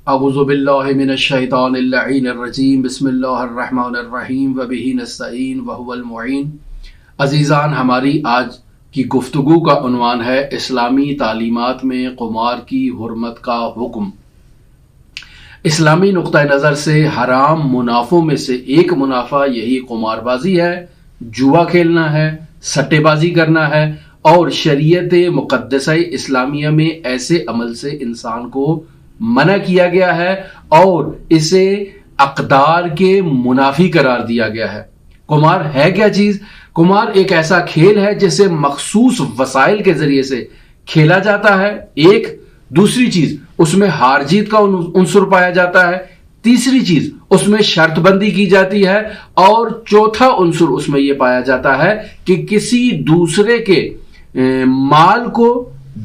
अऊज़ु बिल्लाहि मिनश शैतानिर रजीम बिस्मिल्लाहिर रहमानिर रहीम व बिही नस्तईन व हुवल मुईन। अज़ीज़ान, हमारी आज की गुफ्तगू का उन्वान है इस्लामी तालीमात में क़ुमार की हुर्मत का हुक्म। इस्लामी नुक्ता नज़र से हराम मुनाफ़ों में से एक मुनाफ़ा यही क़ुमारबाजी है, जुआ खेलना है, सट्टेबाजी करना है और शरीयत मुक़द्दसा इस्लामिया में ऐसे अमल से इंसान को मना किया गया है और इसे अक़दार के मुनाफी करार दिया गया है। कुमार है क्या चीज? कुमार एक ऐसा खेल है जिसे मखसूस वसाइल के जरिए से खेला जाता है। एक दूसरी चीज, उसमें हार जीत का उन्सुर पाया जाता है। तीसरी चीज, उसमें शर्त बंदी की जाती है और चौथा उन्सुर उसमें यह पाया जाता है कि किसी दूसरे के माल को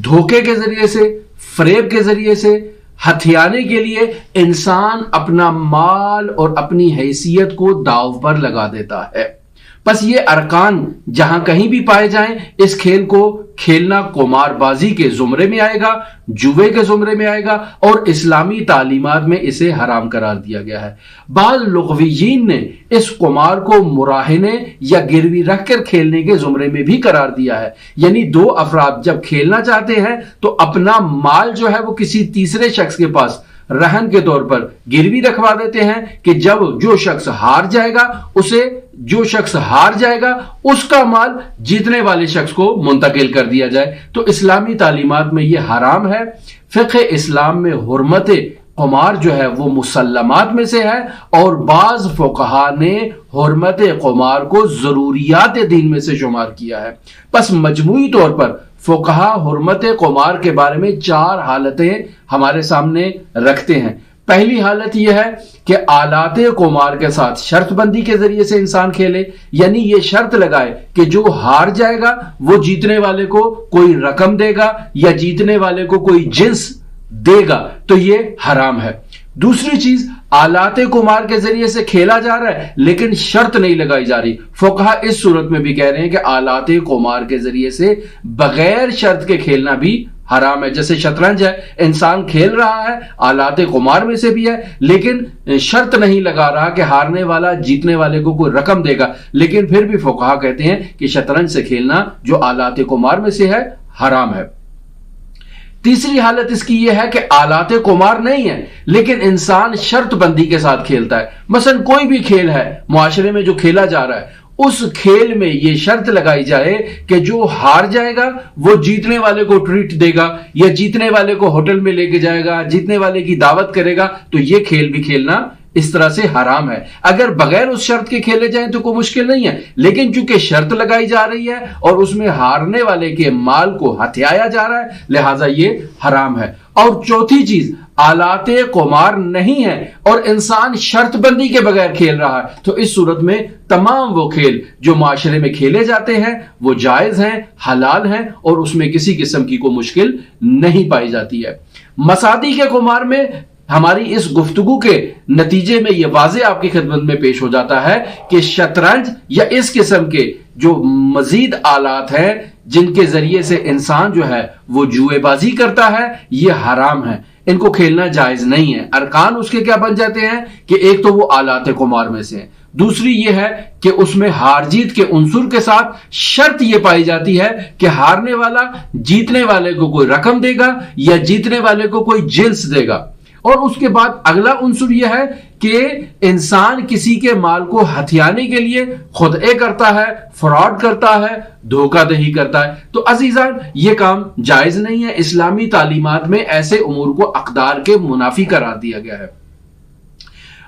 धोखे के जरिए से, फरेब के जरिए से हथियाने के लिए इंसान अपना माल और अपनी हैसियत को दांव पर लगा देता है। बस ये अरकान जहां कहीं भी पाए जाएं, इस खेल को खेलना कुमारबाजी के जुमरे में आएगा, जुए के जुमरे में आएगा और इस्लामी तालीमात में इसे हराम करार दिया गया है। बाज़ लुग़वियीन ने इस कुमार को मुराहने या गिरवी रखकर खेलने के जुमरे में भी करार दिया है। यानी दो अफराद जब खेलना चाहते हैं तो अपना माल जो है वो किसी तीसरे शख्स के पास रहन के तौर पर गिरवी रखवा देते हैं कि जब जो शख्स हार जाएगा उसका माल जीतने वाले शख्स को मुंतकिल कर दिया जाए। तो इस्लामी तालीमात में यह हराम है। फ़िक़्ह इस्लाम में हुर्मत कुमार जो है वो मुसल्लमात में से है और बाज़ फ़ुक़हा ने हुर्मत कुमार को ज़रूरियात दीन में से शुमार किया है। बस मजमूई तौर पर फ़ुक़हा हुर्मत कुमार के बारे में चार हालतें हमारे सामने रखते हैं। पहली हालत यह है कि आलात कुमार के साथ शर्त बंदी के जरिए से इंसान खेले, यानी ये शर्त लगाए कि जो हार जाएगा वो जीतने वाले को कोई रकम देगा या जीतने वाले को कोई जिन्स देगा, तो ये हराम है। दूसरी चीज, आलात कुमार के जरिए से खेला जा रहा है लेकिन शर्त नहीं लगाई जा रही। फ़ुक़हा इस सूरत में भी कह रहे हैं कि आलात कुमार के जरिए से बगैर शर्त के खेलना भी हराम है। जैसे शतरंज है, इंसान खेल रहा है, आलात कुमार में से भी है, लेकिन शर्त नहीं लगा रहा कि हारने वाला जीतने वाले को कोई रकम देगा, लेकिन फिर भी फ़ुक़हा कहते हैं कि शतरंज से खेलना जो आलात कुमार में से है हराम है। तीसरी हालत इसकी यह है कि आलात कुमार नहीं है लेकिन इंसान शर्त बंदी के साथ खेलता है। मसलन कोई भी खेल है मुआशरे में जो खेला जा रहा है, उस खेल में यह शर्त लगाई जाए कि जो हार जाएगा वो जीतने वाले को ट्रीट देगा या जीतने वाले को होटल में लेके जाएगा, जीतने वाले की दावत करेगा, तो यह खेल भी खेलना इस तरह से हराम है। अगर बगैर उस शर्त के खेले जाएं तो कोई मुश्किल नहीं है, लेकिन चूंकि शर्त लगाई जा रही है और उसमें हारने वाले के माल को हथियाया जा रहा है, लिहाजा ये हराम है। और चौथी चीज, आलात कुमार नहीं है और इंसान शर्त बंदी के बगैर खेल रहा है, तो इस सूरत में तमाम वो खेल जो माशरे में खेले जाते हैं वो जायज हैं, हलाल हैं और उसमें किसी किस्म की कोई मुश्किल नहीं पाई जाती है। मसादी के कुमार में हमारी इस गुफ्तगू के नतीजे में यह वाज़े आपकी खिदमत में पेश हो जाता है कि शतरंज या इस किस्म के जो मजीद आलात हैं जिनके जरिए से इंसान जो है वो जुएबाजी करता है, ये हराम है, इनको खेलना जायज नहीं है। अरकान उसके क्या बन जाते हैं कि एक तो वो आलात कुमार में से है, दूसरी ये है कि उसमें हार जीत के उन्सुर के साथ शर्त ये पाई जाती है कि हारने वाला जीतने वाले को कोई रकम देगा या जीतने वाले को कोई जिन्स देगा। और उसके बाद अगला उन्सुर यह है कि इंसान किसी के माल को हथियाने के लिए खुदए करता है, फ्रॉड करता है, धोखाधड़ी करता है। तो अजीजान, ये काम जायज नहीं है। इस्लामी तालीमात में ऐसे उमूर को अक़दार के मुनाफी करार दिया गया है।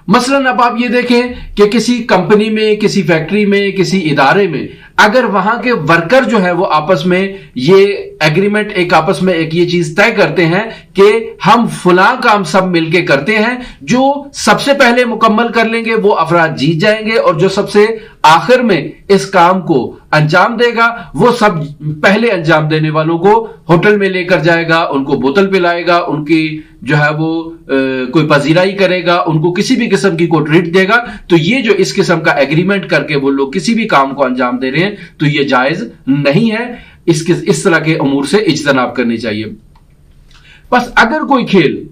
मसलन अब आप ये देखें कि किसी कंपनी में, किसी फैक्ट्री में, किसी इदारे में अगर वहां के वर्कर जो है वो आपस में ये एग्रीमेंट, एक आपस में एक ये चीज तय करते हैं कि हम फलां काम सब मिलके करते हैं, जो सबसे पहले मुकम्मल कर लेंगे वो अफराद जीत जाएंगे और जो सबसे आखिर में इस काम को अंजाम देगा वो सब पहले अंजाम देने वालों को होटल में लेकर जाएगा, उनको बोतल पिलाएगा, उनकी जो है वो कोई पजीराई करेगा, उनको किसी भी किस्म की को ट्रीट देगा। तो ये जो इस किस्म का एग्रीमेंट करके वो लोग किसी भी काम को अंजाम दे रहे हैं तो ये जायज नहीं है। इस तरह के अमूर से इज्तनाब करनी चाहिए। बस अगर कोई खेल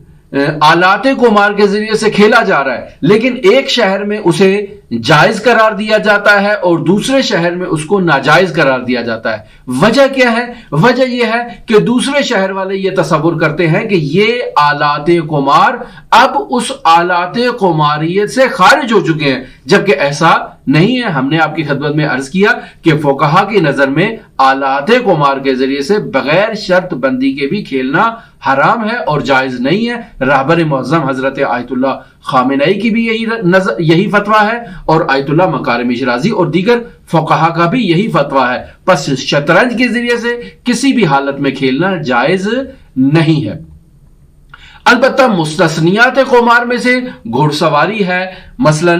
آلات قمار کے ذریعے سے کھیلا جا رہا ہے، لیکن ایک شہر میں اسے جائز قرار دیا جاتا ہے اور دوسرے شہر میں اس کو ناجائز قرار دیا جاتا ہے۔ وجہ کیا ہے؟ وجہ یہ ہے کہ دوسرے شہر والے یہ تصور کرتے ہیں کہ یہ آلات قمار اب اس آلات قماریت سے خارج ہو چکے ہیں، جبکہ ایسا نہیں ہے۔ ہم نے آپ کی خدمت میں عرض کیا کہ فقہا کی نظر میں آلات قمار کے ذریعے سے بغیر شرط بندی کے بھی کھیلنا حرام ہے اور جائز نہیں ہے۔ رہبر معظم حضرت آیت اللہ خامنئی کی بھی یہی فتویٰ ہے، اور آیت اللہ مکارم شرازی اور دیگر فقہا کا بھی یہی فتویٰ ہے۔ پس شطرنج کے ذریعے سے کسی بھی حالت میں کھیلنا جائز نہیں ہے۔ البتہ مستثنیات قمار میں سے گھوڑ سواری ہے، مثلا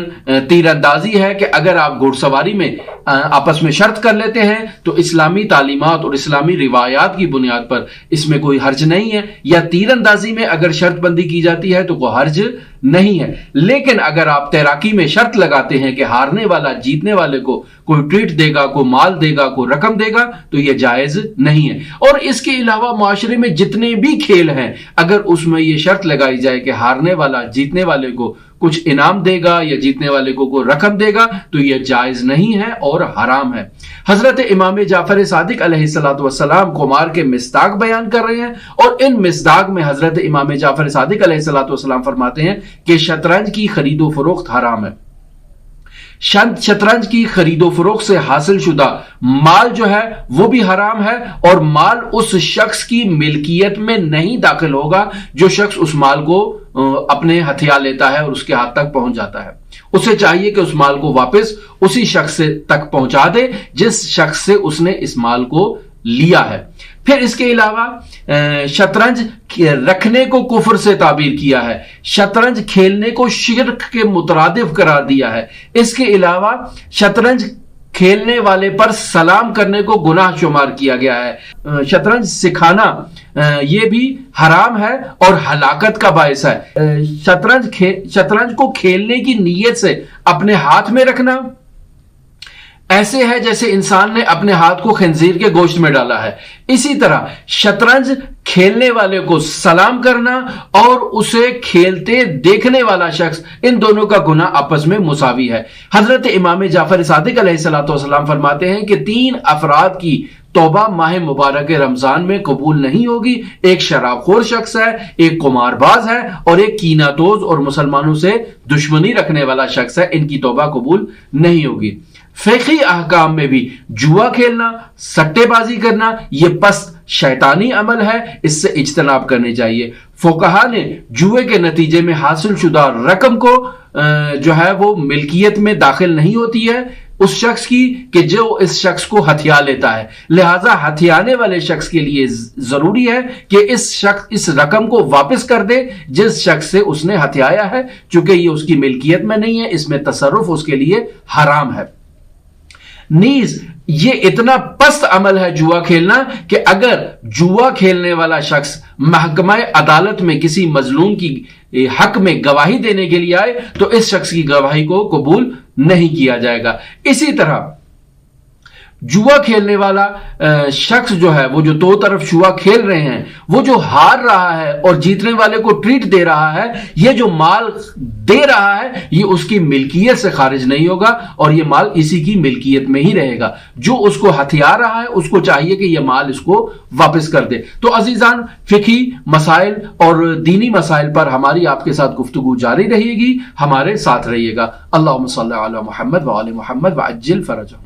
تیر اندازی ہے کہ اگر آپ گھوڑ سواری میں آپس میں شرط کر لیتے ہیں تو اسلامی تعلیمات اور اسلامی روایات کی بنیاد پر اس میں کوئی حرج نہیں ہے، یا تیر اندازی میں اگر شرط بندی کی جاتی ہے تو کوئی حرج نہیں ہے۔ لیکن اگر آپ تیراکی میں شرط لگاتے ہیں کہ ہارنے والا جیتنے والے کو کوئی ٹریٹ دے گا، کوئی مال دے گا، کوئی رقم دے گا، تو یہ جائز نہیں ہے۔ اور اس کے علاوہ معاشرے میں جتنے بھی کھیل ہیں، اگر اس میں یہ شرط لگائی جائے کہ ہارنے والا جیتنے والے کو کچھ انعام دے گا یا جیتنے والے کو کوئی رقم دے گا، تو یہ جائز نہیں ہے اور حرام ہے۔ حضرت امام جعفر صادق علیہ السلام قمار کے مصداق بیان کر رہے ہیں، اور ان مصداق میں حضرت امام جعفر صادق علیہ السلام فرماتے ہیں کہ شطرنج کی خرید و فروخت حرام ہے۔ شطرنج کی خرید و فروخت سے حاصل شدہ مال جو ہے وہ بھی حرام ہے، اور مال اس شخص کی ملکیت میں نہیں داخل ہوگا جو شخص اس مال کو اپنے ہتھیا لیتا ہے اور اس کے ہاتھ تک پہنچ جاتا ہے۔ اسے چاہیے کہ اس مال کو واپس اسی شخص تک پہنچا دے جس شخص سے اس نے اس مال کو لیا ہے۔ پھر اس کے علاوہ شطرنج رکھنے کو کفر سے تعبیر کیا ہے، شطرنج کھیلنے کو شرک کے مترادف قرار دیا ہے۔ اس کے علاوہ شطرنج کھیلنے والے پر سلام کرنے کو گناہ شمار کیا گیا ہے۔ شطرنج سکھانا یہ بھی حرام ہے اور ہلاکت کا باعث ہے۔ شطرنج کو کھیلنے کی نیت سے اپنے ہاتھ میں رکھنا ایسے ہے جیسے انسان نے اپنے ہاتھ کو خنزیر کے گوشت میں ڈالا ہے۔ اسی طرح شطرنج کھیلنے والے کو سلام کرنا اور اسے کھیلتے دیکھنے والا شخص، ان دونوں کا گناہ آپس میں مساوی ہے۔ حضرت امام جعفر صادق علیہ السلام فرماتے ہیں کہ 3 افراد کی توبہ ماہ مبارک رمضان میں قبول نہیں ہوگی، ایک شراب خور شخص ہے، ایک قمار باز ہے، اور ایک کینہ توز اور مسلمانوں سے دشمنی رکھنے والا شخص ہے۔ ان کی توبہ قبول نہیں ہوگی۔ فقہی احکام میں بھی جوا کھیلنا، سٹے بازی کرنا یہ پست شیطانی عمل ہے، اس سے اجتناب کرنے چاہیے۔ فقہا نے جوئے کے نتیجے میں حاصل شدہ رقم کو جو ہے وہ ملکیت میں داخل نہیں ہوتی ہے اس شخص کی کہ جو اس شخص کو ہتھیا لیتا ہے، لہذا ہتھیانے والے شخص کے لیے ضروری ہے کہ اس رقم کو واپس کر دے جس شخص سے اس نے ہتھیایا ہے، چونکہ یہ اس کی ملکیت میں نہیں ہے، اس میں تصرف اس کے لیے حرام ہے۔ نیز یہ اتنا پست عمل ہے جوا کھیلنا کہ اگر جوا کھیلنے والا شخص محکمہ عدالت میں کسی مظلوم کی حق میں گواہی دینے کے لیے آئے تو اس شخص کی گواہی کو قبول نہیں کیا جائے گا۔ اسی طرح جوا کھیلنے والا شخص جو ہے وہ جو دو طرف جوا کھیل رہے ہیں، وہ جو ہار رہا ہے اور جیتنے والے کو ٹریٹ دے رہا ہے، یہ جو مال دے رہا ہے یہ اس کی ملکیت سے خارج نہیں ہوگا اور یہ مال اسی کی ملکیت میں ہی رہے گا۔ جو اس کو ہتھیا رہا ہے اس کو چاہیے کہ یہ مال اس کو واپس کر دے۔ تو عزیزان، فقہی مسائل اور دینی مسائل پر ہماری آپ کے ساتھ گفتگو جاری رہے گی، ہمارے ساتھ رہیے گا۔ اللہم صلی علی محمد وآل محمد وعجل فرجہ۔